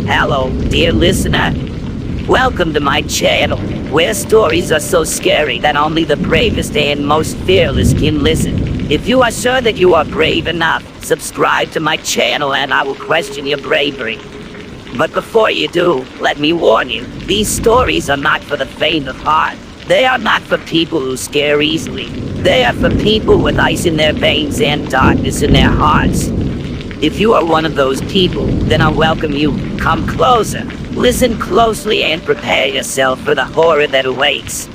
Hello, dear listener. Welcome to my channel, where stories are so scary that only the bravest and most fearless can listen. If you are sure that you are brave enough, subscribe to my channel and I will question your bravery. But before you do, let me warn you, these stories are not for the faint of heart. They are not for people who scare easily. They are for people with ice in their veins and darkness in their hearts. If you are one of those people, then I welcome you. Come closer, listen closely, and prepare yourself for the horror that awaits.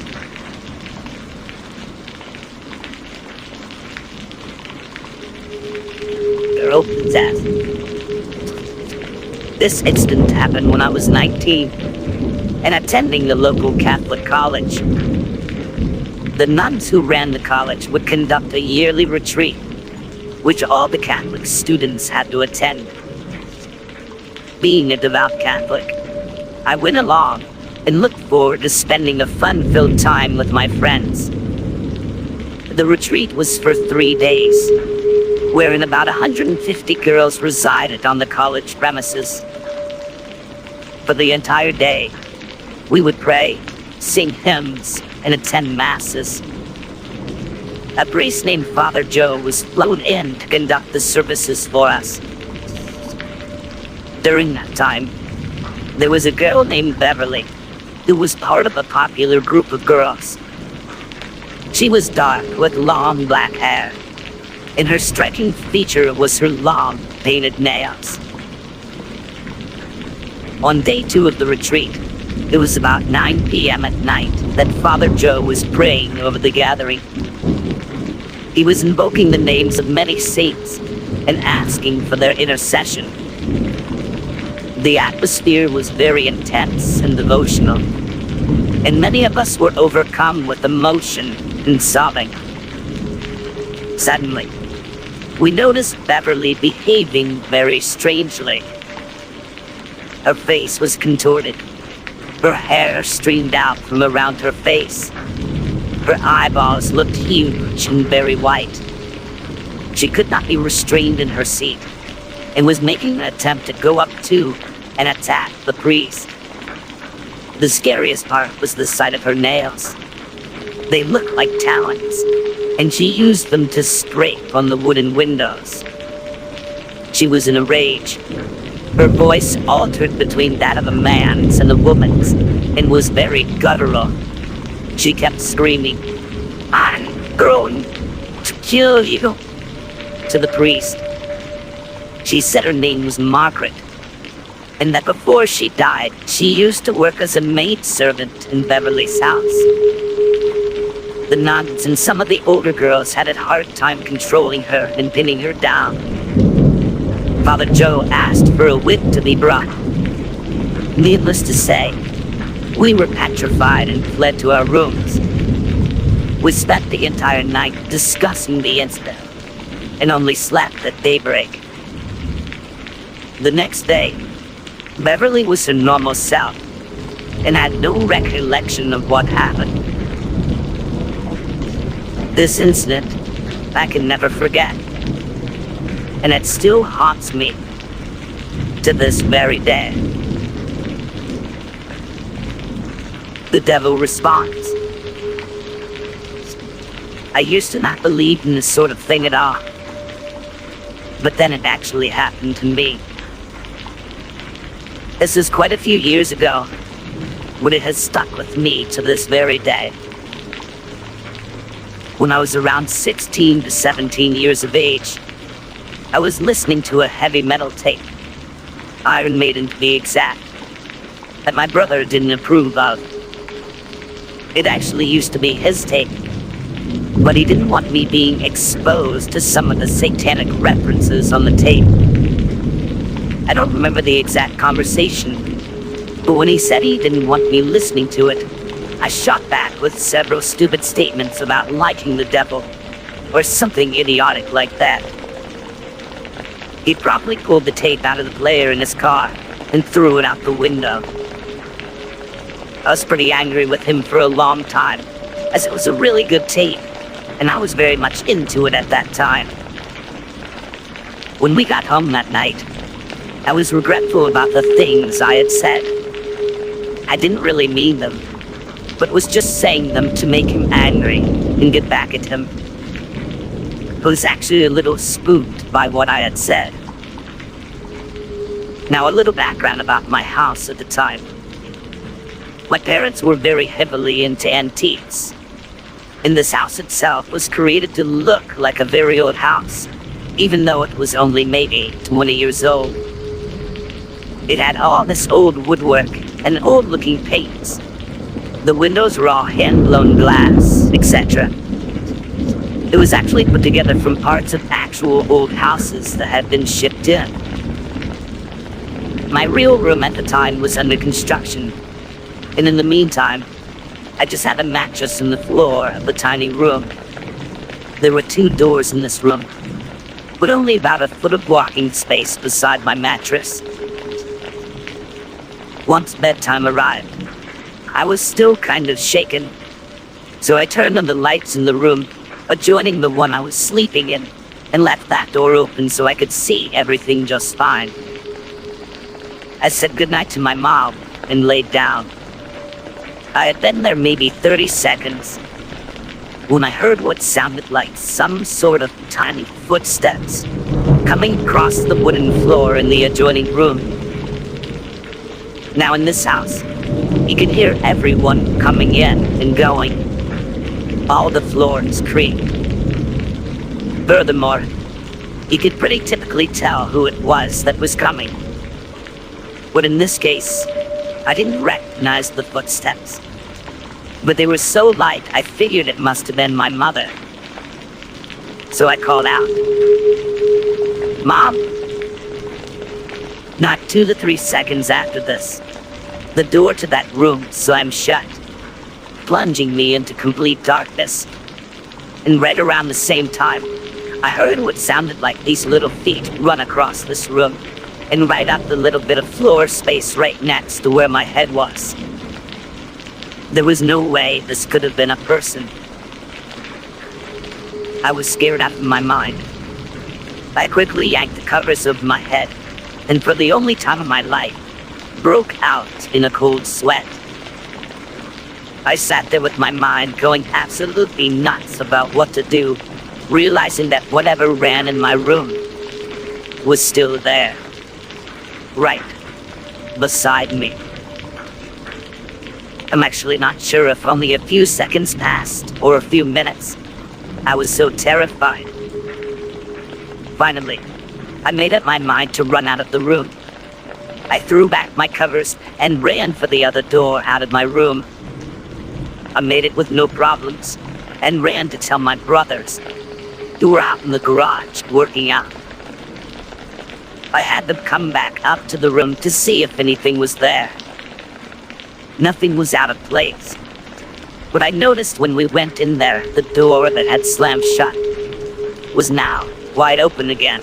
Girl possessed. This incident happened when I was 19 and attending the local Catholic college. The nuns who ran the college would conduct a yearly retreat, which all the Catholic students had to attend. Being a devout Catholic, I went along and looked forward to spending a fun-filled time with my friends. The retreat was for 3 days, wherein about 150 girls resided on the college premises. For the entire day, we would pray, sing hymns, and attend masses. A priest named Father Joe was flown in to conduct the services for us. During that time, there was a girl named Beverly, who was part of a popular group of girls. She was dark with long black hair, and her striking feature was her long, painted nails. On day 2 of the retreat, it was about 9 p.m. at night that Father Joe was praying over the gathering. He was invoking the names of many saints and asking for their intercession. The atmosphere was very intense and devotional, and many of us were overcome with emotion and sobbing. Suddenly, we noticed Beverly behaving very strangely. Her face was contorted. Her hair streamed out from around her face. Her eyeballs looked huge and very white. She could not be restrained in her seat and was making an attempt to go up to and attack the priest. The scariest part was the sight of her nails. They looked like talons, and she used them to scrape on the wooden windows. She was in a rage. Her voice altered between that of a man's and a woman's, and was very guttural. She kept screaming, "I'm going to kill you," to the priest. She said her name was Margaret, and that before she died, she used to work as a maidservant in Beverly's house. The nuns and some of the older girls had a hard time controlling her and pinning her down. Father Joe asked for a whip to be brought. Needless to say, we were petrified and fled to our rooms. We spent the entire night discussing the incident and only slept at daybreak. The next day, Beverly was her normal self and had no recollection of what happened. This incident I can never forget, and it still haunts me to this very day. The devil responds. I used to not believe in this sort of thing at all, but then it actually happened to me. This is quite a few years ago, but it has stuck with me to this very day. When I was around 16 to 17 years of age, I was listening to a heavy metal tape, Iron Maiden to be exact, that my brother didn't approve of. It actually used to be his tape, but he didn't want me being exposed to some of the satanic references on the tape. I don't remember the exact conversation, but when he said he didn't want me listening to it, I shot back with several stupid statements about liking the devil, or something idiotic like that. He promptly pulled the tape out of the player in his car and threw it out the window. I was pretty angry with him for a long time, as it was a really good tape, and I was very much into it at that time. When we got home that night, I was regretful about the things I had said. I didn't really mean them, but was just saying them to make him angry and get back at him. I was actually a little spooked by what I had said. Now, a little background about my house at the time. My parents were very heavily into antiques, and this house itself was created to look like a very old house, even though it was only maybe 20 years old. It had all this old woodwork and old-looking paints. The windows were all hand-blown glass, etc. It was actually put together from parts of actual old houses that had been shipped in. My real room at the time was under construction, and in the meantime, I just had a mattress in the floor of the tiny room. There were 2 doors in this room, but only about a foot of walking space beside my mattress. Once bedtime arrived, I was still kind of shaken, so I turned on the lights in the room adjoining the one I was sleeping in, and left that door open so I could see everything just fine. I said goodnight to my mom and laid down. I had been there maybe 30 seconds when I heard what sounded like some sort of tiny footsteps coming across the wooden floor in the adjoining room. Now in this house, you could hear everyone coming in and going. All the floors creaked. Furthermore, you could pretty typically tell who it was that was coming. But in this case, I didn't recognize the footsteps. But they were so light, I figured it must have been my mother. So I called out, "Mom!" Not 2 to 3 seconds after this, the door to that room slammed shut, plunging me into complete darkness. And right around the same time, I heard what sounded like these little feet run across this room, and right up the little bit of floor space right next to where my head was. There was no way this could have been a person. I was scared out of my mind. I quickly yanked the covers over my head, and for the only time in my life, broke out in a cold sweat. I sat there with my mind going absolutely nuts about what to do, realizing that whatever ran in my room was still there, right beside me. I'm actually not sure if only a few seconds passed or a few minutes. I was so terrified. Finally, I made up my mind to run out of the room. I threw back my covers and ran for the other door out of my room. I made it with no problems and ran to tell my brothers, who were out in the garage working out. I had them come back up to the room to see if anything was there. Nothing was out of place, but I noticed when we went in there, the door that had slammed shut was now wide open again.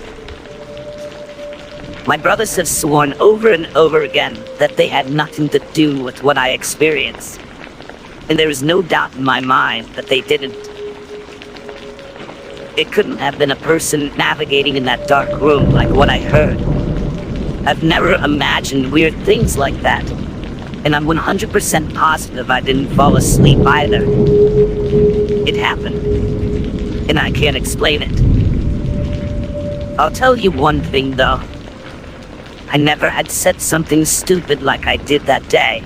My brothers have sworn over and over again that they had nothing to do with what I experienced, and there is no doubt in my mind that they didn't. It couldn't have been a person navigating in that dark room like what I heard. I've never imagined weird things like that, and I'm 100% positive I didn't fall asleep either. It happened, and I can't explain it. I'll tell you one thing though. I never had said something stupid like I did that day.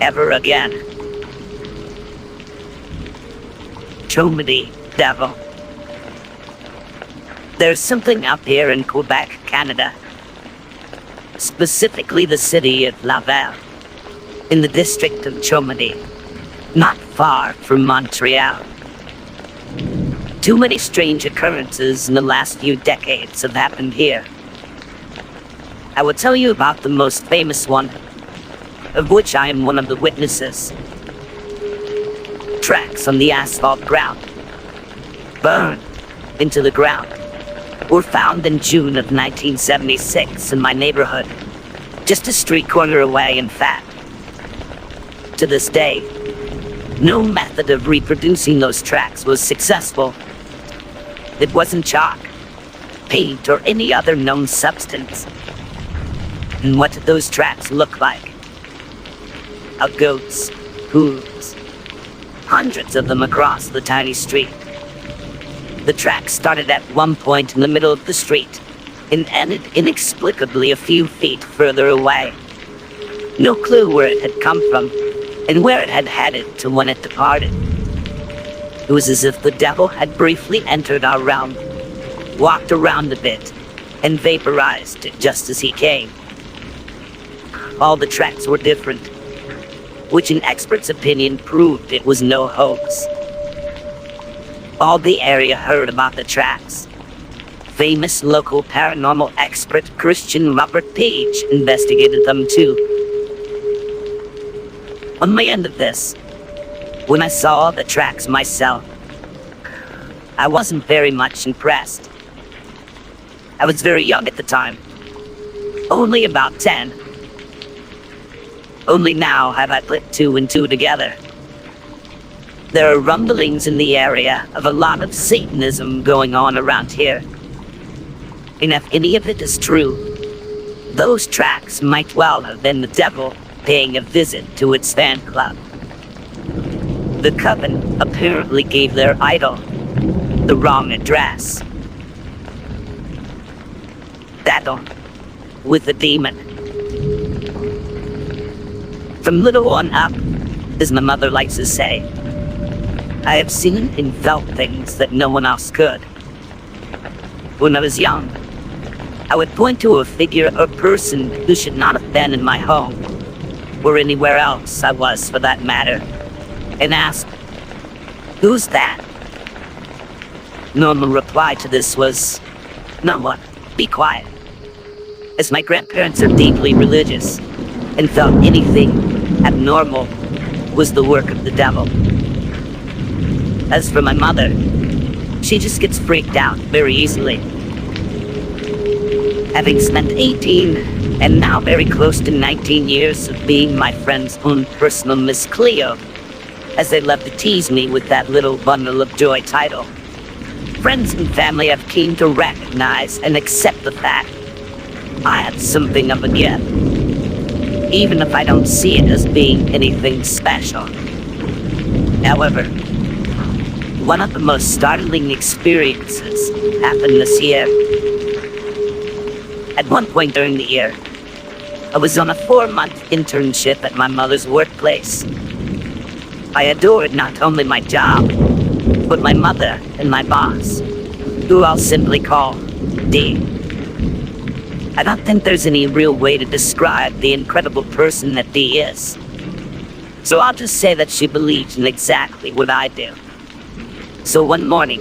Ever again. Chomedy, devil. There's something up here in Quebec, Canada. Specifically the city of Laval, in the district of Chomedy, not far from Montreal. Too many strange occurrences in the last few decades have happened here. I will tell you about the most famous one, of which I am one of the witnesses. Tracks on the asphalt ground, burned into the ground, were found in June of 1976 in my neighborhood, just a street corner away, in fact. To this day, No method of reproducing those tracks was successful. It wasn't chalk, paint, or any other known substance. And what did those tracks look like? A goat's hooves. Hundreds of them across the tiny street. The tracks started at one point in the middle of the street and ended inexplicably a few feet further away. No clue where it had come from and where it had headed to when it departed. It was as if the devil had briefly entered our realm, walked around a bit, and vaporized just as he came. All the tracks were different, which in experts' opinion proved it was no hoax. All the area heard about the tracks. Famous local paranormal expert Christian Robert Page investigated them too. On the end of this, when I saw the tracks myself, I wasn't very much impressed. I was very young at the time, only about 10. Only now have I put two and two together. There are rumblings in the area of a lot of Satanism going on around here. And if any of it is true, those tracks might well have been the devil paying a visit to its fan club. The coven apparently gave their idol the wrong address. Battle with the demon. From little on up, as my mother likes to say, I have seen and felt things that no one else could. When I was young, I would point to a figure or person who should not have been in my home, or anywhere else I was for that matter, and ask, "Who's that?" Normal reply to this was, "No one, be quiet," as my grandparents are deeply religious and felt anything abnormal was the work of the devil. As for my mother, she just gets freaked out very easily. Having spent 18 and now very close to 19 years of being my friend's own personal Miss Cleo, as they love to tease me with that little bundle of joy title, friends and family have come to recognize and accept the fact I had something of a gift, even if I don't see it as being anything special. However, one of the most startling experiences happened this year. At one point during the year, I was on a 4-month internship at my mother's workplace. I adored not only my job, but my mother and my boss, who I'll simply call D. I don't think there's any real way to describe the incredible person that D is. So I'll just say that she believes in exactly what I do. So one morning,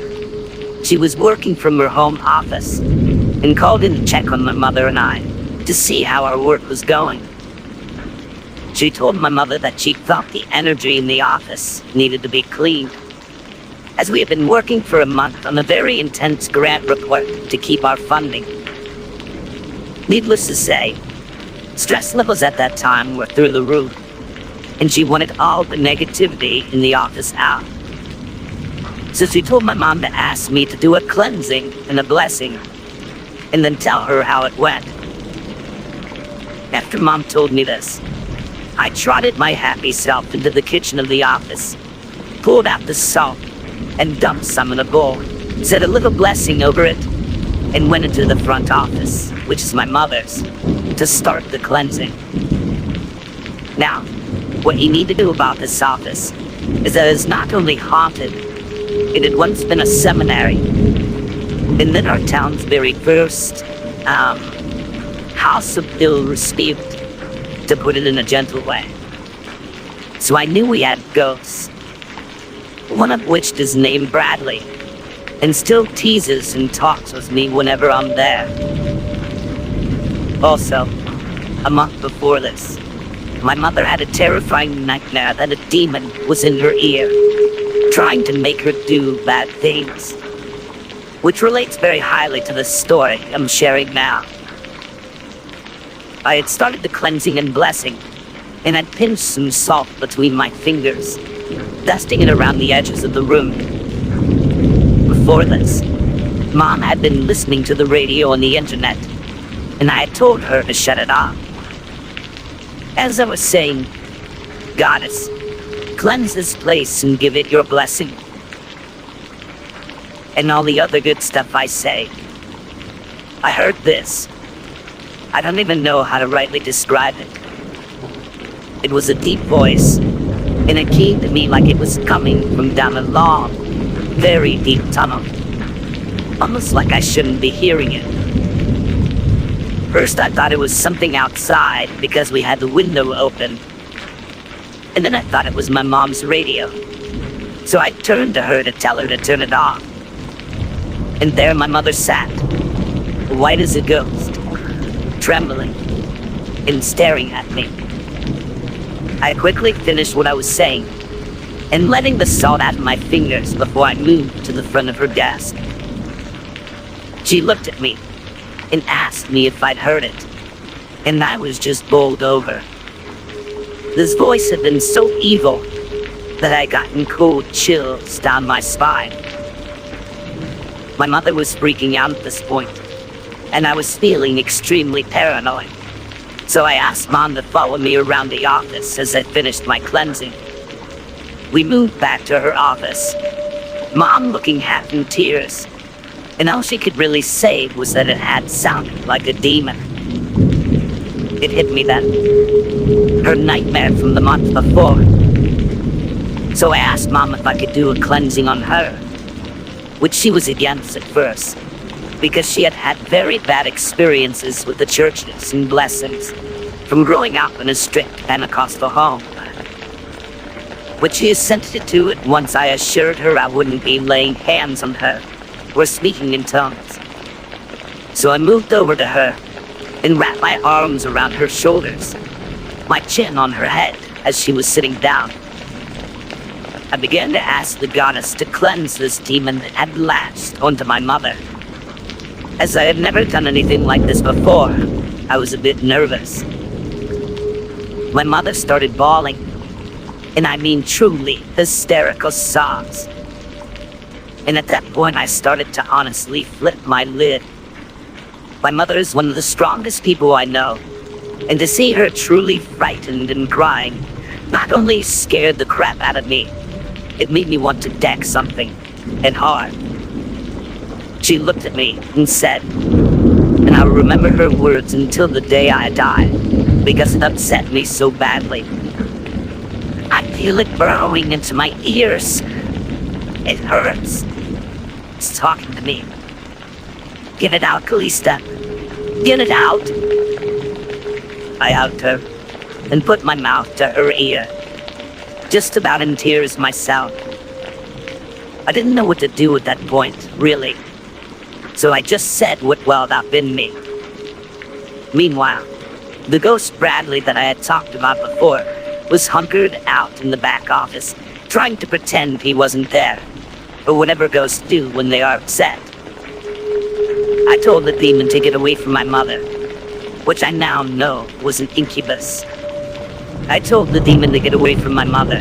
she was working from her home office and called in to check on my mother and I to see how our work was going. She told my mother that she felt the energy in the office needed to be cleaned, as we had been working for a month on a very intense grant report to keep our funding. Needless to say, stress levels at that time were through the roof, and she wanted all the negativity in the office out. So she told my mom to ask me to do a cleansing and a blessing, and then tell her how it went. After Mom told me this, I trotted my happy self into the kitchen of the office, pulled out the salt, and dumped some in a bowl, said a little blessing over it, and went into the front office, which is my mother's, to start the cleansing. Now, what you need to do about this office is that it's not only haunted, it had once been a seminary, and then our town's very first, house of ill repute, to put it in a gentle way. So I knew we had ghosts, one of which is named Bradley, and still teases and talks with me whenever I'm there. Also, a month before this, my mother had a terrifying nightmare that a demon was in her ear, trying to make her do bad things, which relates very highly to the story I'm sharing now. I had started the cleansing and blessing, and had pinched some salt between my fingers, dusting it around the edges of the room. Before this, Mom had been listening to the radio and the internet, and I had told her to shut it off. As I was saying, Goddess, cleanse this place and give it your blessing. And all the other good stuff I say. I heard this. I don't even know how to rightly describe it. It was a deep voice, and it came to me like it was coming from down a long, very deep tunnel. Almost like I shouldn't be hearing it. First I thought it was something outside because we had the window open. And then I thought it was my mom's radio. So I turned to her to tell her to turn it off. And there my mother sat, white as a ghost, trembling and staring at me. I quickly finished what I was saying and letting the salt out of my fingers before I moved to the front of her desk. She looked at me and asked me if I'd heard it, and I was just bowled over. This voice had been so evil that I gotten cold chills down my spine. My mother was freaking out at this point, and I was feeling extremely paranoid. So I asked Mom to follow me around the office as I finished my cleansing. We moved back to her office, Mom looking half in tears, and all she could really say was that it had sounded like a demon. It hit me then. Her nightmare from the month before. So I asked Mom if I could do a cleansing on her, which she was against at first, because she had had very bad experiences with the churches and blessings from growing up in a strict Pentecostal home, which she assented to it once I assured her I wouldn't be laying hands on her or speaking in tongues. So I moved over to her and wrapped my arms around her shoulders, my chin on her head as she was sitting down. I began to ask the goddess to cleanse this demon that had latched onto my mother. As I had never done anything like this before, I was a bit nervous. My mother started bawling, and I mean truly hysterical sobs. And at that point I started to honestly flip my lid. My mother is one of the strongest people I know, and to see her truly frightened and crying not only scared the crap out of me, it made me want to deck something, and hard. She looked at me and said, and I'll remember her words until the day I die, because it upset me so badly. I feel it burrowing into my ears. It hurts. It's talking to me. Get it out, Calista. Get it out. I hugged her and put my mouth to her ear, just about in tears myself. I didn't know what to do at that point, really. So I just said what welled up in me. Meanwhile, the ghost Bradley that I had talked about before was hunkered out in the back office, trying to pretend he wasn't there, or whatever ghosts do when they are upset. I told the demon to get away from my mother, which I now know was an incubus. I told the demon to get away from my mother,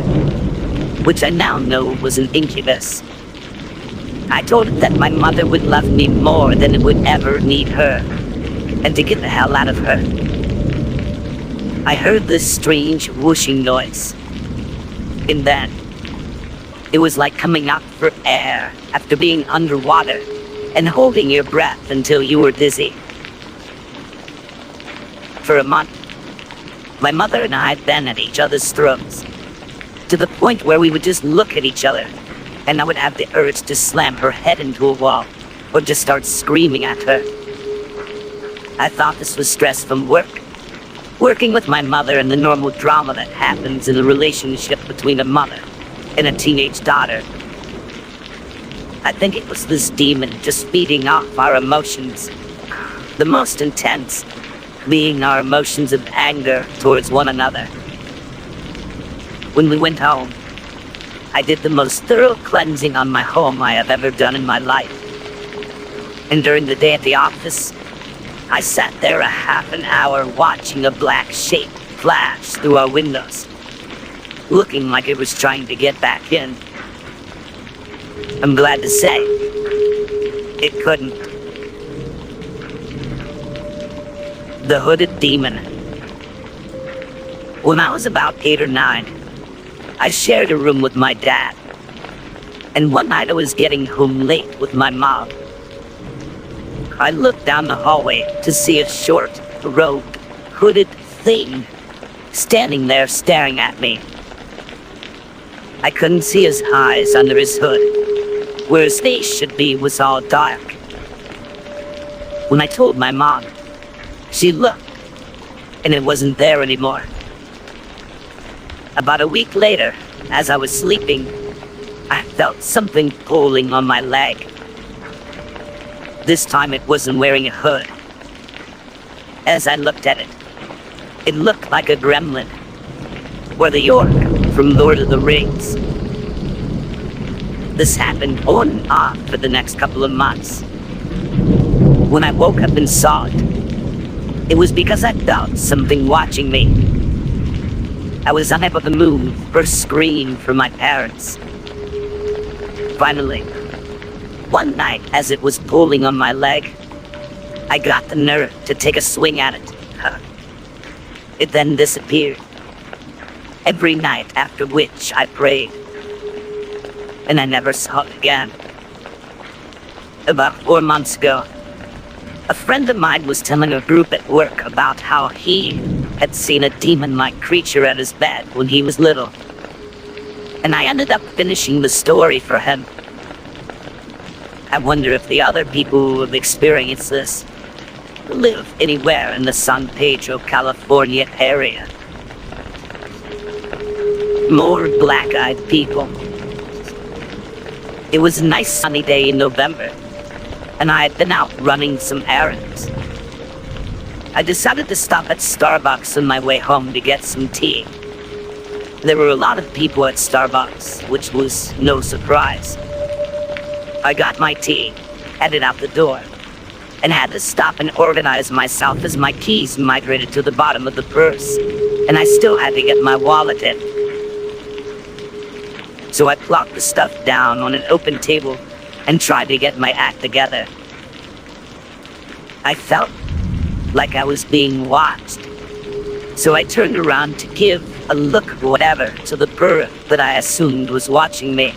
which I now know was an incubus. I told it that my mother would love me more than it would ever need her, and to get the hell out of her. I heard this strange whooshing noise, and then it was like coming up for air after being underwater and holding your breath until you were dizzy. For a month, my mother and I had been at each other's throats, to the point where we would just look at each other, and I would have the urge to slam her head into a wall, or just start screaming at her. I thought this was stress from working with my mother and the normal drama that happens in a relationship between a mother and a teenage daughter. I think it was this demon just feeding off our emotions, the most intense being our emotions of anger towards one another. When we went home, I did the most thorough cleansing on my home I have ever done in my life. And during the day at the office, I sat there a half an hour watching a black shape flash through our windows. looking like it was trying to get back in. I'm glad to say, it couldn't. The Hooded Demon. When I was about 8 or 9, I shared a room with my dad. And one night I was getting home late with my mom. I looked down the hallway to see a short, robed, hooded thing standing there staring at me. I couldn't see his eyes under his hood. Where his face should be was all dark. When I told my mom, she looked, and it wasn't there anymore. About a week later, as I was sleeping, I felt something pulling on my leg. This time it wasn't wearing a hood. As I looked at it, it looked like a gremlin, or the orc from Lord of the Rings. This happened on and off for the next couple of months. When I woke up and saw it, it was because I felt something watching me. I was unable to move or scream for my parents. Finally, one night as it was pulling on my leg, I got the nerve to take a swing at it. It then disappeared. Every night after which I prayed, and I never saw it again. About 4 months ago, a friend of mine was telling a group at work about how he had seen a demon-like creature at his bed when he was little. And I ended up finishing the story for him. I wonder if the other people who have experienced this live anywhere in the San Pedro, California area. More black-eyed people. It was a nice sunny day in November, and I had been out running some errands. I decided to stop at Starbucks on my way home to get some tea. There were a lot of people at Starbucks, which was no surprise. I got my tea, headed out the door, and had to stop and organize myself as my keys migrated to the bottom of the purse, and I still had to get my wallet in. So I plopped the stuff down on an open table and tried to get my act together. I felt like I was being watched. So I turned around to give a look of whatever to the bird that I assumed was watching me.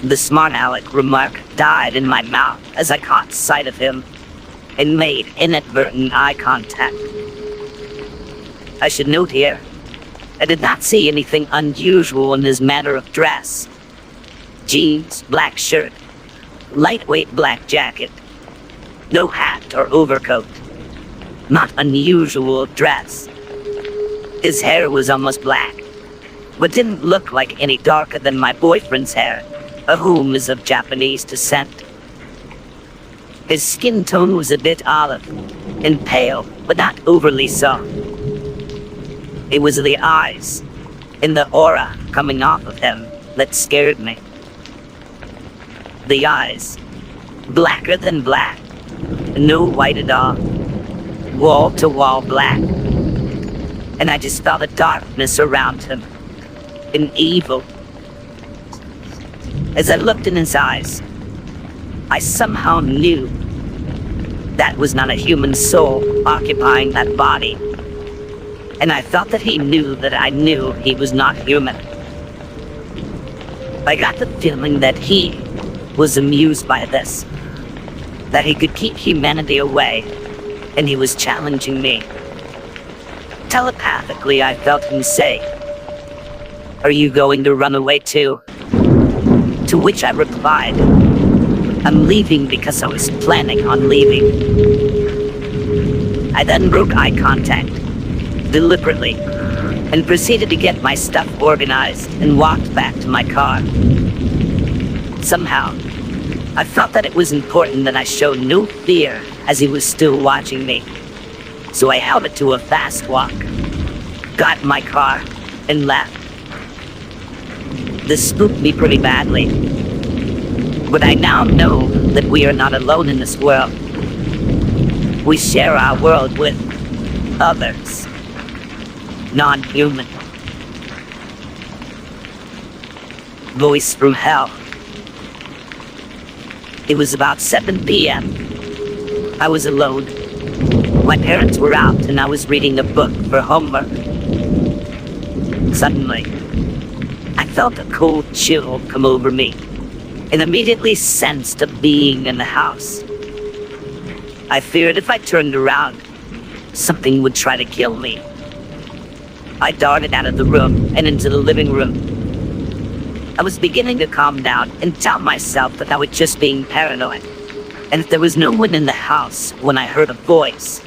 The smart aleck remark died in my mouth as I caught sight of him and made inadvertent eye contact. I should note here, I did not see anything unusual in his manner of dress. Jeans, black shirt, lightweight black jacket, no hat or overcoat. Not unusual dress. His hair was almost black, but didn't look like any darker than my boyfriend's hair, of whom is of Japanese descent. His skin tone was a bit olive and pale, but not overly so. It was the eyes and the aura coming off of him that scared me. The eyes, blacker than black, no white at all, wall-to-wall black. And I just felt a darkness around him, an evil. As I looked in his eyes, I somehow knew that was not a human soul occupying that body. And I felt that he knew that I knew he was not human. I got the feeling that he was amused by this, that he could keep humanity away, and he was challenging me. Telepathically, I felt him say, "Are you going to run away too?" To which I replied, "I'm leaving because I was planning on leaving." I then broke eye contact, deliberately, and proceeded to get my stuff organized and walked back to my car. Somehow, I felt that it was important that I show no fear as he was still watching me. So I held it to a fast walk, got in my car, and left. This spooked me pretty badly. But I now know that we are not alone in this world. We share our world with others, non-human. Voice from hell. It was about 7 p.m. I was alone. My parents were out and I was reading a book for homework. Suddenly, I felt a cold chill come over me and immediately sensed a being in the house. I feared if I turned around, something would try to kill me. I darted out of the room and into the living room. I was beginning to calm down and tell myself that I was just being paranoid, and if there was no one in the house when I heard a voice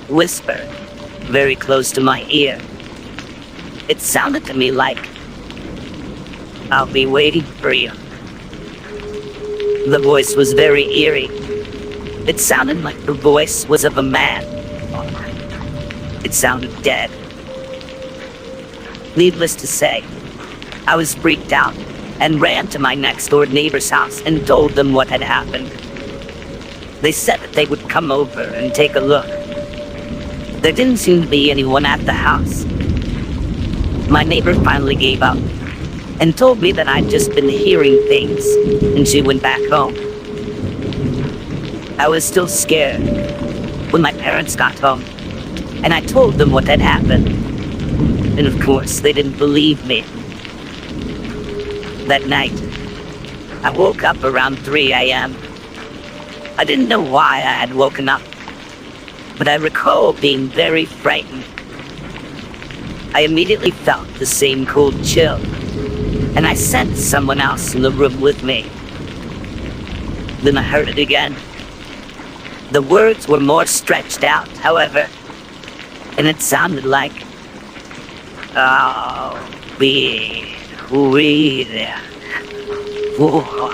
whisper very close to my ear. It sounded to me like, "I'll be waiting for you." The voice was very eerie. It sounded like the voice was of a man. It sounded dead. Needless to say, I was freaked out and ran to my next-door neighbor's house and told them what had happened. They said that they would come over and take a look. There didn't seem to be anyone at the house. My neighbor finally gave up and told me that I'd just been hearing things, and she went back home. I was still scared when my parents got home, and I told them what had happened. And of course, they didn't believe me. That night, I woke up around 3 a.m. I didn't know why I had woken up, but I recall being very frightened. I immediately felt the same cold chill, and I sensed someone else in the room with me. Then I heard it again. The words were more stretched out, however, and it sounded like, "I'll be waiting for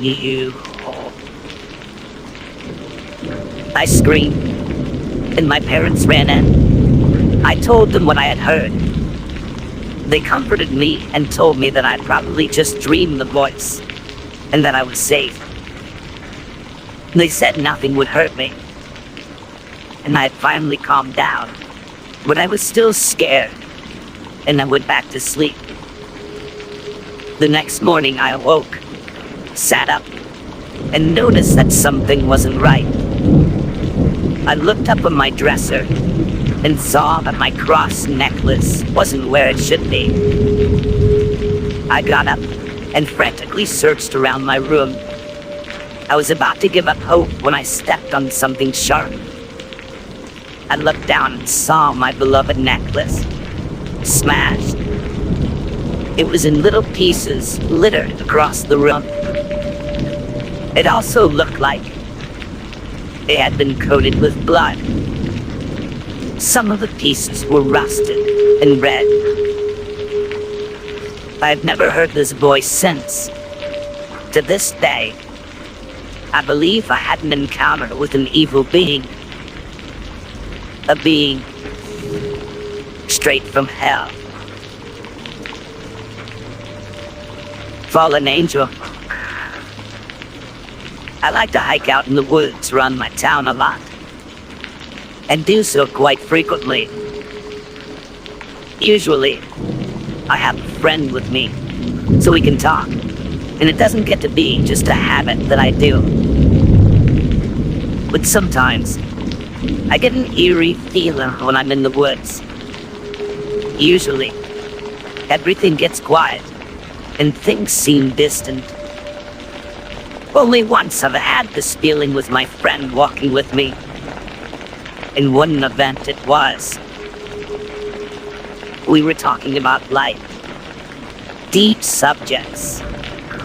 you." I screamed, and my parents ran in. I told them what I had heard. They comforted me and told me that I'd probably just dreamed the voice, and that I was safe. They said nothing would hurt me, and I had finally calmed down, but I was still scared, and I went back to sleep. The next morning I awoke, sat up, and noticed that something wasn't right. I looked up on my dresser and saw that my cross necklace wasn't where it should be. I got up and frantically searched around my room. I was about to give up hope when I stepped on something sharp. I looked down and saw my beloved necklace, smashed. It was in little pieces littered across the room. It also looked like it had been coated with blood. Some of the pieces were rusted and red. I've never heard this voice since. To this day, I believe I had an encounter with an evil being. A being straight from hell. Fallen angel. I like to hike out in the woods around my town a lot, and do so quite frequently. Usually, I have a friend with me, so we can talk, and it doesn't get to be just a habit that I do. But sometimes, I get an eerie feeling when I'm in the woods. Usually, everything gets quiet, and things seem distant. Only once have I had this feeling with my friend walking with me. In one event it was. We were talking about life. Deep subjects.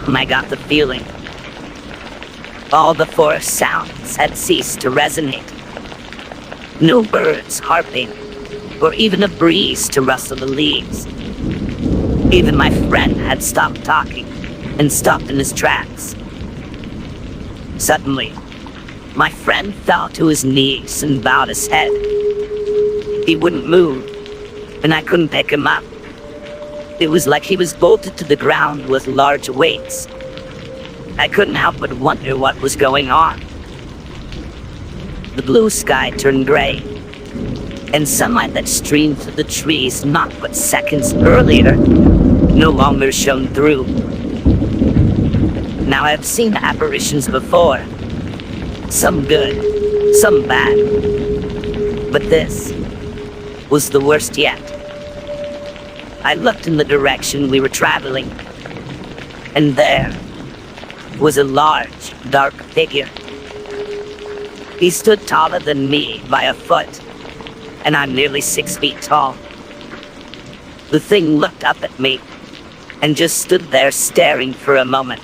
And I got the feeling all the forest sounds had ceased to resonate. No birds harping, or even a breeze to rustle the leaves. Even my friend had stopped talking and stopped in his tracks. Suddenly, my friend fell to his knees and bowed his head. He wouldn't move, and I couldn't pick him up. It was like he was bolted to the ground with large weights. I couldn't help but wonder what was going on. The blue sky turned gray, and sunlight that streamed through the trees not but seconds earlier no longer shone through. Now, I've seen apparitions before. Some good, some bad. But this was the worst yet. I looked in the direction we were traveling, and there was a large, dark figure. He stood taller than me by a foot, and I'm nearly 6 feet tall. The thing looked up at me and just stood there staring for a moment.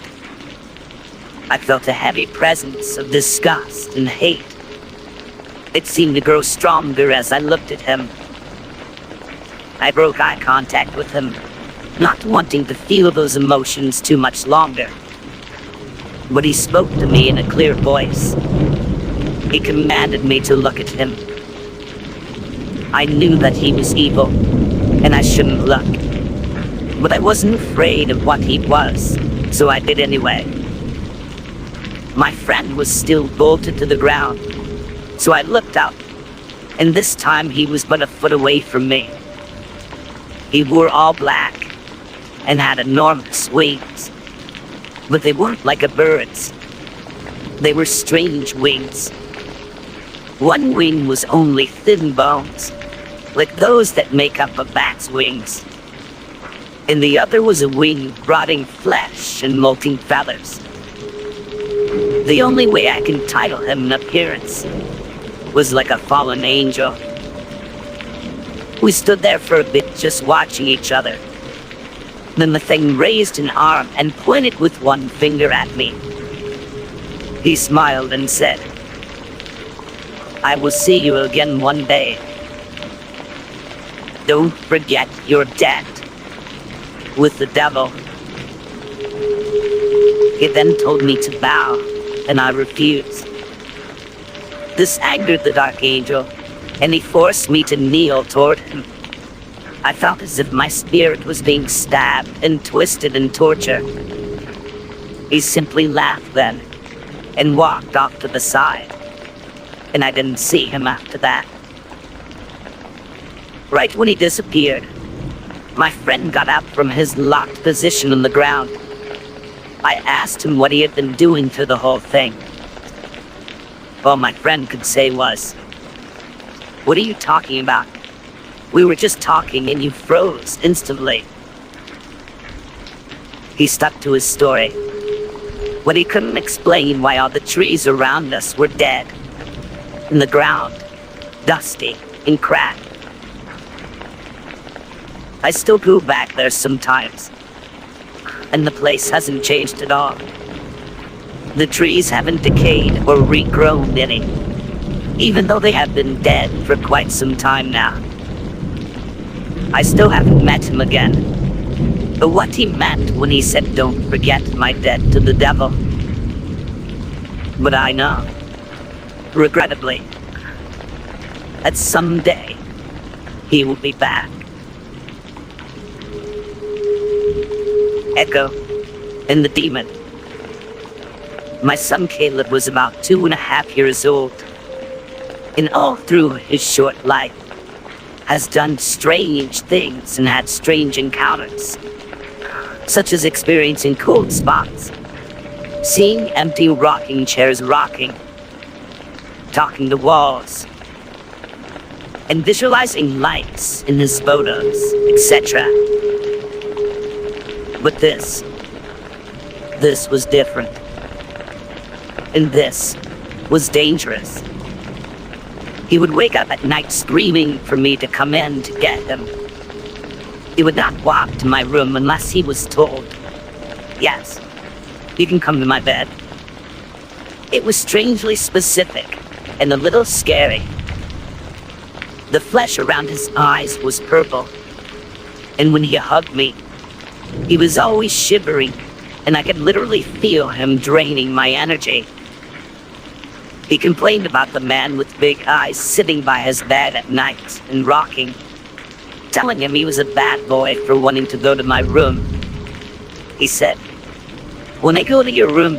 I felt a heavy presence of disgust and hate. It seemed to grow stronger as I looked at him. I broke eye contact with him, not wanting to feel those emotions too much longer. But he spoke to me in a clear voice. He commanded me to look at him. I knew that he was evil, and I shouldn't look. But I wasn't afraid of what he was, so I did anyway. My friend was still bolted to the ground, so I looked up, and this time he was but a foot away from me. He wore all black, and had enormous wings. But they weren't like a bird's. They were strange wings. One wing was only thin bones, like those that make up a bat's wings. And the other was a wing of rotting flesh and molting feathers. The only way I can title him in appearance was like a fallen angel. We stood there for a bit just watching each other. Then the thing raised an arm and pointed with one finger at me. He smiled and said, "I will see you again one day. Don't forget your debt with the devil." He then told me to bow, and I refused. This angered the dark angel, and he forced me to kneel toward him. I felt as if my spirit was being stabbed and twisted in torture. He simply laughed then, and walked off to the side, and I didn't see him after that. Right when he disappeared, my friend got up from his locked position on the ground. I asked him what he had been doing through the whole thing. All my friend could say was, "What are you talking about? We were just talking and you froze instantly." He stuck to his story, but he couldn't explain why all the trees around us were dead, and the ground dusty and cracked. I still go back there sometimes, and the place hasn't changed at all. The trees haven't decayed or regrown any, even though they have been dead for quite some time now. I still haven't met him again, but what he meant when he said don't forget my debt to the devil. But I know, regrettably, that someday he will be back. Echo and the Demon. My son Caleb was about 2.5 years old, and all through his short life has done strange things and had strange encounters, such as experiencing cold spots, seeing empty rocking chairs rocking, talking to walls, and visualizing lights in his photos, etc. But this was different. And this was dangerous. He would wake up at night screaming for me to come in to get him. He would not walk to my room unless he was told, "Yes, you can come to my bed." It was strangely specific and a little scary. The flesh around his eyes was purple, and when he hugged me, he was always shivering, and I could literally feel him draining my energy. He complained about the man with big eyes sitting by his bed at night and rocking, telling him he was a bad boy for wanting to go to my room. He said, "When I go to your room,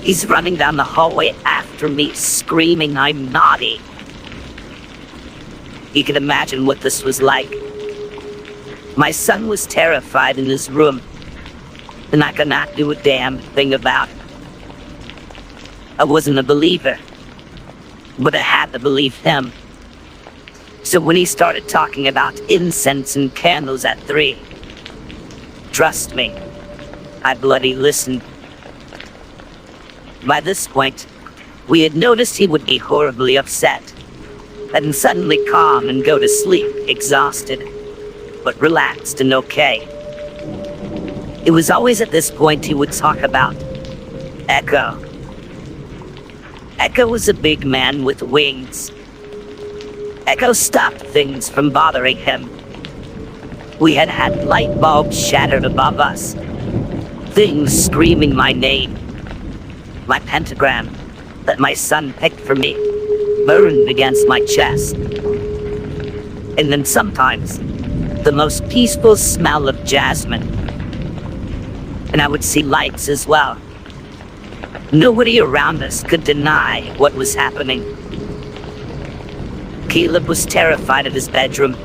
he's running down the hallway after me, screaming I'm naughty." He could imagine what this was like. My son was terrified in his room, and I could not do a damn thing about it. I wasn't a believer, but I had to believe him. So when he started talking about incense and candles at 3, trust me, I bloody listened. By this point, we had noticed he would be horribly upset, and suddenly calm and go to sleep, exhausted, but relaxed and okay. It was always at this point he would talk about Echo. Echo was a big man with wings. Echo stopped things from bothering him. We had had light bulbs shattered above us, things screaming my name. My pentagram that my son picked for me burned against my chest. And then sometimes, the most peaceful smell of jasmine. And I would see lights as well. Nobody around us could deny what was happening. Caleb was terrified of his bedroom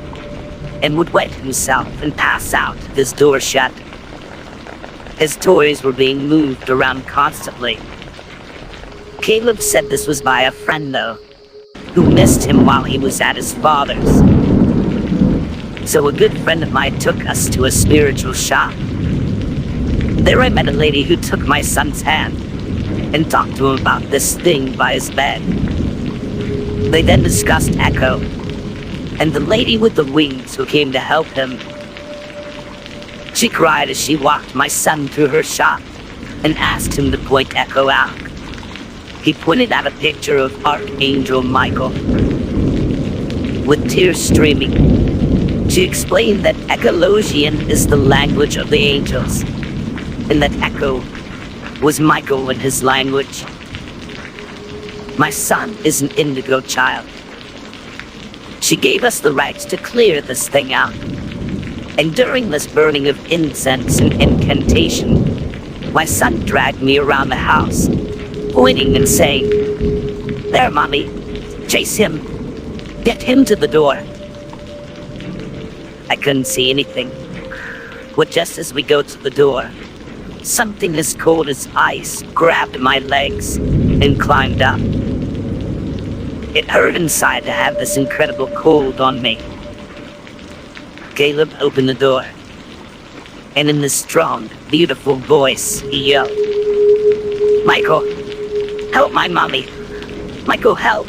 and would wet himself and pass out with his door shut. His toys were being moved around constantly. Caleb said this was by a friend, though, who missed him while he was at his father's. So a good friend of mine took us to a spiritual shop. There I met a lady who took my son's hand and talked to him about this thing by his bed. They then discussed Echo and the lady with the wings who came to help him. She cried as she walked my son through her shop and asked him to point Echo out. He pointed out a picture of Archangel Michael. With tears streaming, she explained that Echolosian is the language of the angels, and that Echo was Michael in his language. My son is an indigo child. She gave us the rights to clear this thing out. And during this burning of incense and incantation, my son dragged me around the house, pointing and saying, "There, Mommy, chase him. Get him to the door." I couldn't see anything, but just as we go to the door, something as cold as ice grabbed my legs and climbed up. It hurt inside to have this incredible cold on me. Caleb opened the door, and in this strong, beautiful voice, he yelled, "Michael, help my mommy! Michael, help!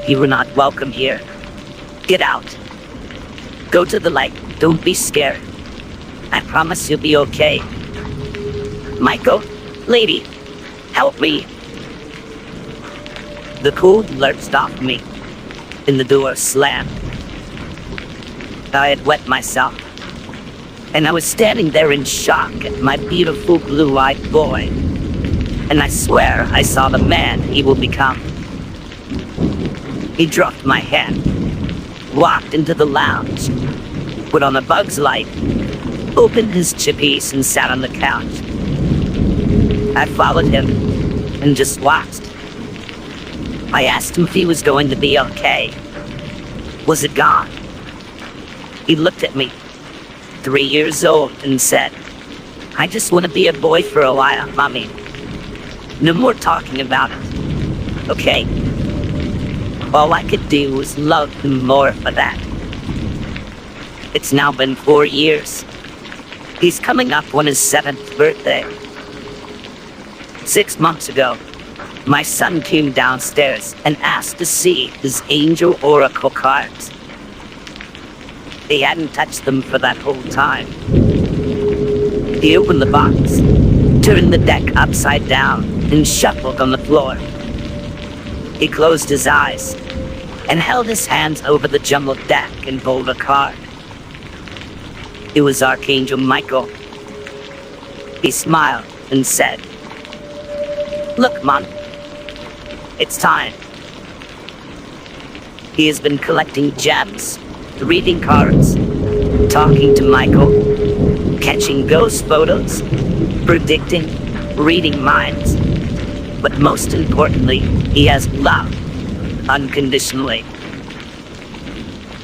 You were not welcome here. Get out. Go to the light. Don't be scared. I promise you'll be okay. Michael, lady, help me!" The cold lurched off me, and the door slammed. I had wet myself, and I was standing there in shock at my beautiful blue-eyed boy, and I swear I saw the man he will become. He dropped my hand, walked into the lounge, put on a Bug's Light, opened his chippies and sat on the couch. I followed him and just watched. I asked him if he was going to be okay. Was it gone? He looked at me, 3 years old, and said, "I just want to be a boy for a while, Mommy. No more talking about it. Okay?" All I could do was love him more for that. It's now been 4 years. He's coming up on his 7th birthday. 6 months ago, my son came downstairs and asked to see his angel oracle cards. He hadn't touched them for that whole time. He opened the box, turned the deck upside down, and shuffled on the floor. He closed his eyes and held his hands over the jumbled deck and pulled a card. It was Archangel Michael. He smiled and said, "Look, Mom, it's time." He has been collecting gems, reading cards, talking to Michael, catching ghost photos, predicting, reading minds. But most importantly, he has love, unconditionally.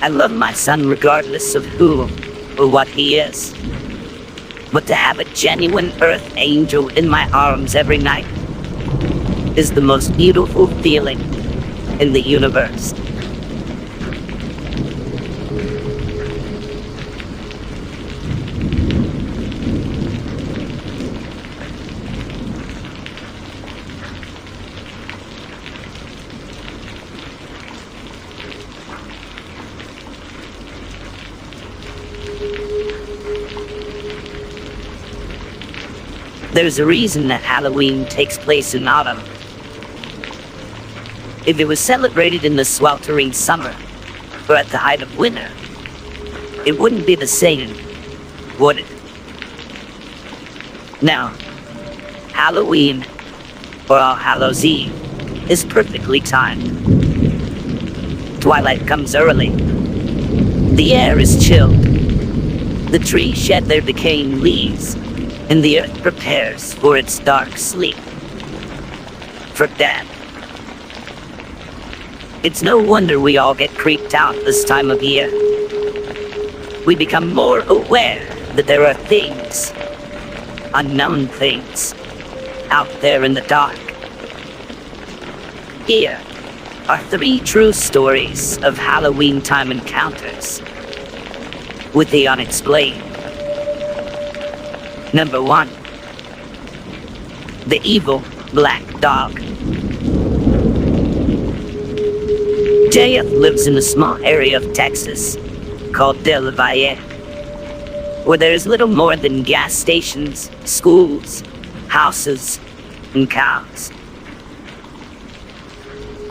I love my son regardless of who or what he is. But to have a genuine earth angel in my arms every night is the most beautiful feeling in the universe. There's a reason that Halloween takes place in autumn. If it was celebrated in the sweltering summer, or at the height of winter, it wouldn't be the same, would it? Now, Halloween, or All Hallows Eve, is perfectly timed. Twilight comes early. The air is chilled. The trees shed their decaying leaves, and the earth prepares for its dark sleep. For death. It's no wonder we all get creeped out this time of year. We become more aware that there are things, unknown things, out there in the dark. Here are 3 true stories of Halloween time encounters with the unexplained. Number 1. The evil black dog. JF lives in a small area of Texas called Del Valle, where there is little more than gas stations, schools, houses, and cows.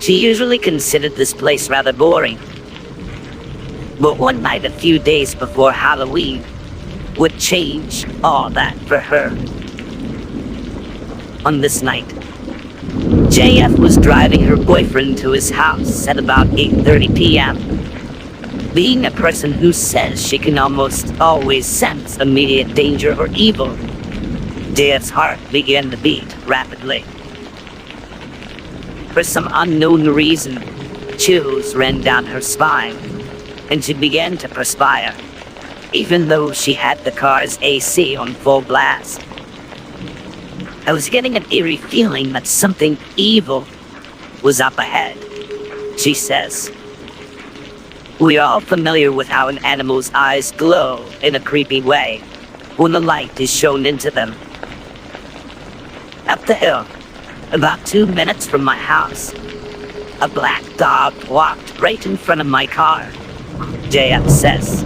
She usually considered this place rather boring. But one night a few days before Halloween would change all that for her. On this night, JF was driving her boyfriend to his house at about 8:30 p.m. Being a person who says she can almost always sense immediate danger or evil, JF's heart began to beat rapidly. For some unknown reason, chills ran down her spine, and she began to perspire, even though she had the car's AC on full blast. I was getting an eerie feeling that something evil was up ahead, she says. We are all familiar with how an animal's eyes glow in a creepy way when the light is shown into them. Up the hill, about 2 minutes from my house, a black dog walked right in front of my car, JF says.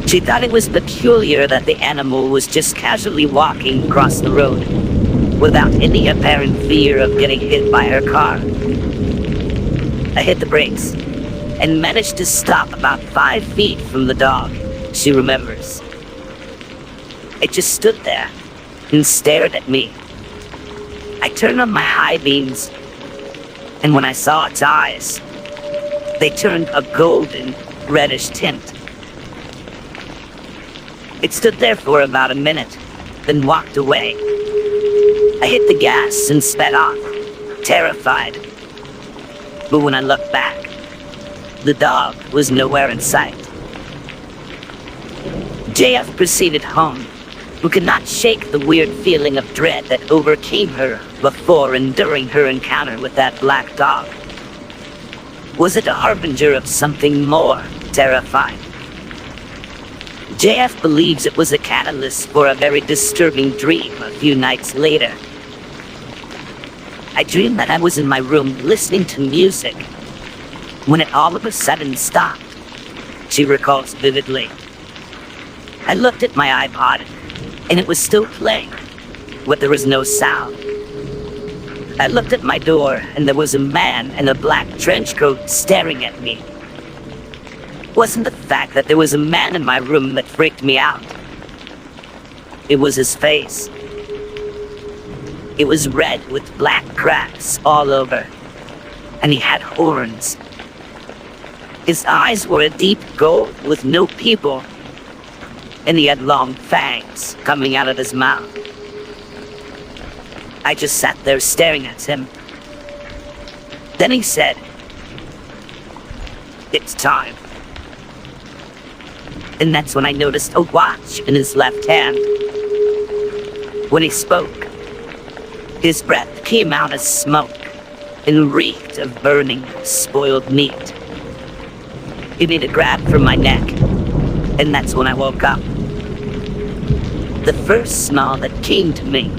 She thought it was peculiar that the animal was just casually walking across the road without any apparent fear of getting hit by her car. I hit the brakes and managed to stop about 5 feet from the dog, she remembers. It just stood there and stared at me. I turned on my high beams, and when I saw its eyes, they turned a golden, reddish tint. It stood there for about a minute, then walked away. I hit the gas and sped off, terrified. But when I looked back, the dog was nowhere in sight. JF proceeded home, who could not shake the weird feeling of dread that overcame her before and during her encounter with that black dog. Was it a harbinger of something more terrifying? JF believes it was a catalyst for a very disturbing dream a few nights later. I dreamed that I was in my room listening to music when it all of a sudden stopped, she recalls vividly. I looked at my iPod, and it was still playing, but there was no sound. I looked at my door, and there was a man in a black trench coat staring at me. It wasn't the fact that there was a man in my room that freaked me out. It was his face. It was red with black cracks all over, and he had horns. His eyes were a deep gold with no pupil, and he had long fangs coming out of his mouth. I just sat there staring at him. Then he said, "It's time." And that's when I noticed a watch in his left hand. When he spoke, his breath came out as smoke and reeked of burning, spoiled meat. He made a grab from my neck, and that's when I woke up. The first smell that came to me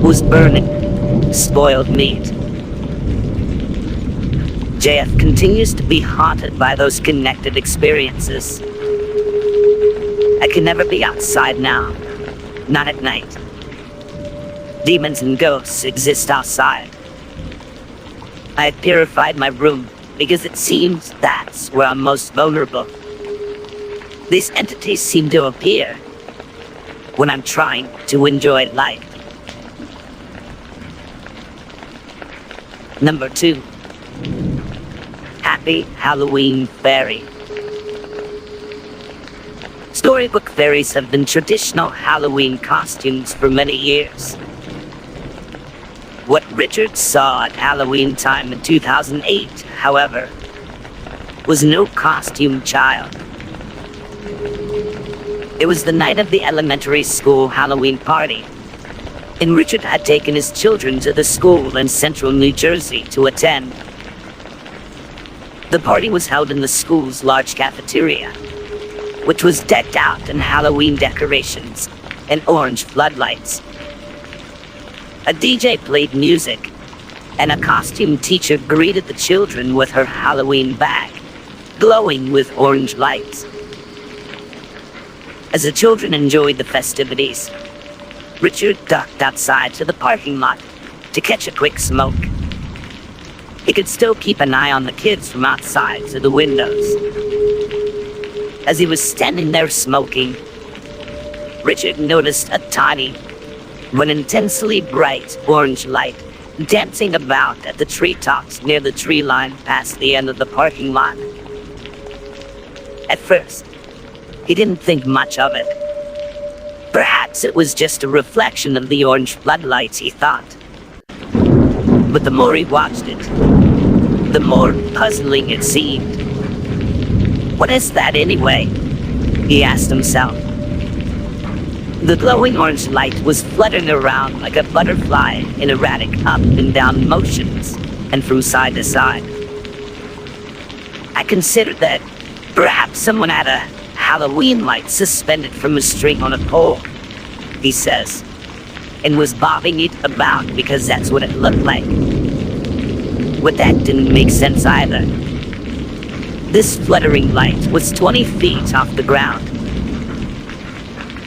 was burning, spoiled meat. JF continues to be haunted by those connected experiences. I can never be outside now, not at night. Demons and ghosts exist outside. I have purified my room because it seems that's where I'm most vulnerable. These entities seem to appear when I'm trying to enjoy life. Number 2. Happy Halloween Fairy. Storybook fairies have been traditional Halloween costumes for many years. What Richard saw at Halloween time in 2008, however, was no costume child. It was the night of the elementary school Halloween party, and Richard had taken his children to the school in central New Jersey to attend. The party was held in the school's large cafeteria, which was decked out in Halloween decorations and orange floodlights. A DJ played music, and a costume teacher greeted the children with her Halloween bag, glowing with orange lights. As the children enjoyed the festivities, Richard ducked outside to the parking lot to catch a quick smoke. He could still keep an eye on the kids from outside through the windows. As he was standing there smoking, Richard noticed a tiny, but intensely bright orange light dancing about at the treetops near the tree line past the end of the parking lot. At first, he didn't think much of it. Perhaps it was just a reflection of the orange floodlights, he thought. But the more he watched it, the more puzzling it seemed. What is that anyway? He asked himself. The glowing orange light was fluttering around like a butterfly in erratic up and down motions, and from side to side. I considered that perhaps someone had a Halloween light suspended from a string on a pole, he says, and was bobbing it about because that's what it looked like. But that didn't make sense either. This fluttering light was 20 feet off the ground.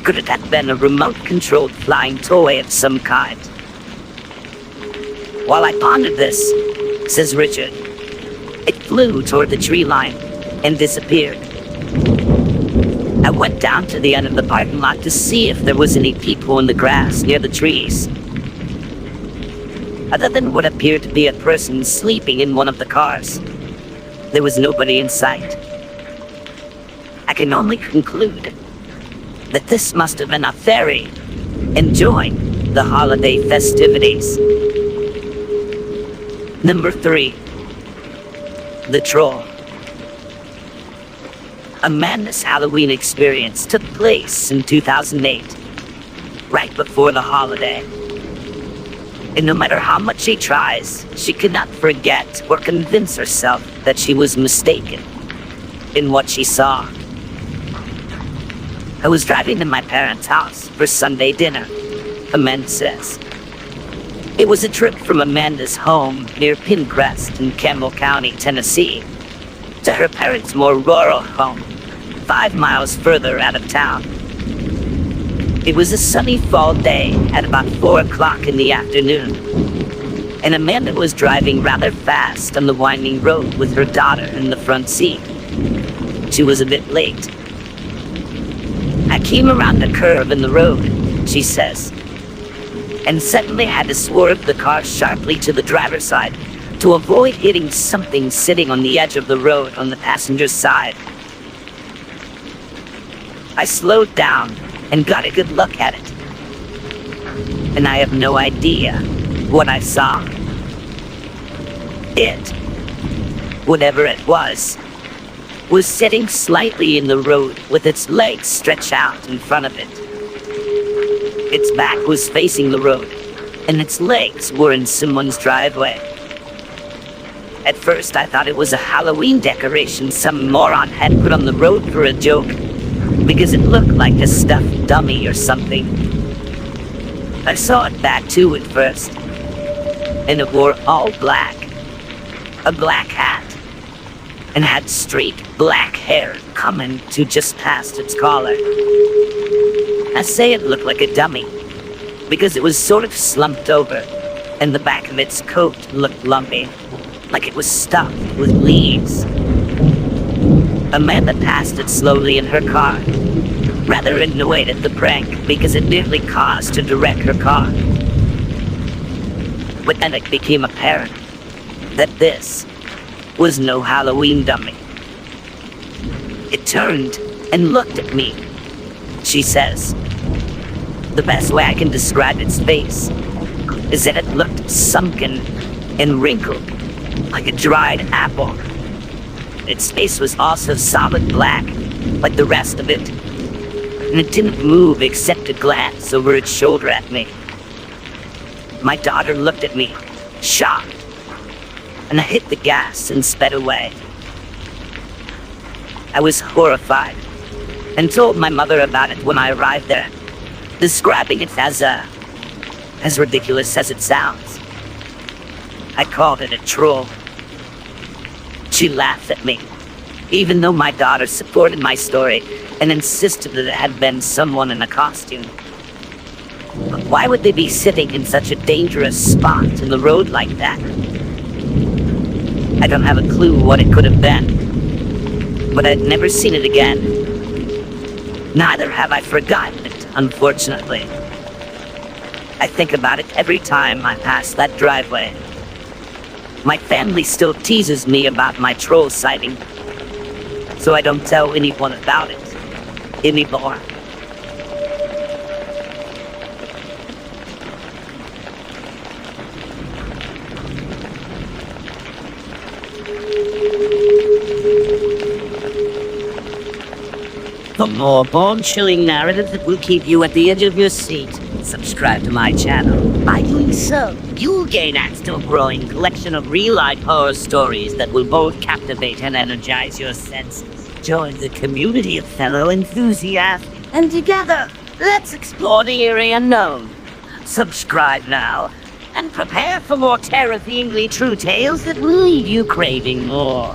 Could it have been a remote-controlled flying toy of some kind? While I pondered this, says Richard, it flew toward the tree line and disappeared. I went down to the end of the parking lot to see if there was any people in the grass near the trees. Other than what appeared to be a person sleeping in one of the cars, there was nobody in sight. I can only conclude that this must have been a fairy enjoying the holiday festivities. Number 3. The Troll. Amanda's Halloween experience took place in 2008, right before the holiday. And no matter how much she tries, she could not forget or convince herself that she was mistaken in what she saw. I was driving to my parents' house for Sunday dinner, Amanda says. It was a trip from Amanda's home near Pinecrest in Campbell County, Tennessee, to her parents' more rural home, 5 miles further out of town. It was a sunny fall day at about 4 o'clock in the afternoon, and Amanda was driving rather fast on the winding road with her daughter in the front seat. She was a bit late. I came around a curve in the road, she says, and suddenly had to swerve the car sharply to the driver's side to avoid hitting something sitting on the edge of the road on the passenger's side. I slowed down and got a good look at it, and I have no idea what I saw. It, whatever it was was sitting slightly in the road with its legs stretched out in front of it. Its back was facing the road, and its legs were in someone's driveway. At first, I thought it was a Halloween decoration some moron had put on the road for a joke, because it looked like a stuffed dummy or something. I saw it back too at first, and it wore all black, a black hat, and had straight black hair coming to just past its collar. I say it looked like a dummy, because it was sort of slumped over, and the back of its coat looked lumpy, like it was stuffed with leaves. Amanda passed it slowly in her car, rather annoyed at the prank because it nearly caused her to wreck her car. But then it became apparent that this was no Halloween dummy. It turned and looked at me. She says, the best way I can describe its face is that it looked sunken and wrinkled, like a dried apple. Its face was also solid black, like the rest of it, and it didn't move except to glance over its shoulder at me. My daughter looked at me, shocked, and I hit the gas and sped away. I was horrified, and told my mother about it when I arrived there, describing it as ridiculous as it sounds. I called it a troll. She laughed at me, even though my daughter supported my story and insisted that it had been someone in a costume. But why would they be sitting in such a dangerous spot in the road like that? I don't have a clue what it could have been, but I'd never seen it again. Neither have I forgotten it, unfortunately. I think about it every time I pass that driveway. My family still teases me about my troll sighting, so I don't tell anyone about it anymore. For more bone-chilling narrative that will keep you at the edge of your seat, subscribe to my channel. By doing so, you'll gain access to a growing collection of real-life horror stories that will both captivate and energize your senses. Join the community of fellow enthusiasts, and together, let's explore the eerie unknown. Subscribe now, and prepare for more terrifyingly true tales that will leave you craving more.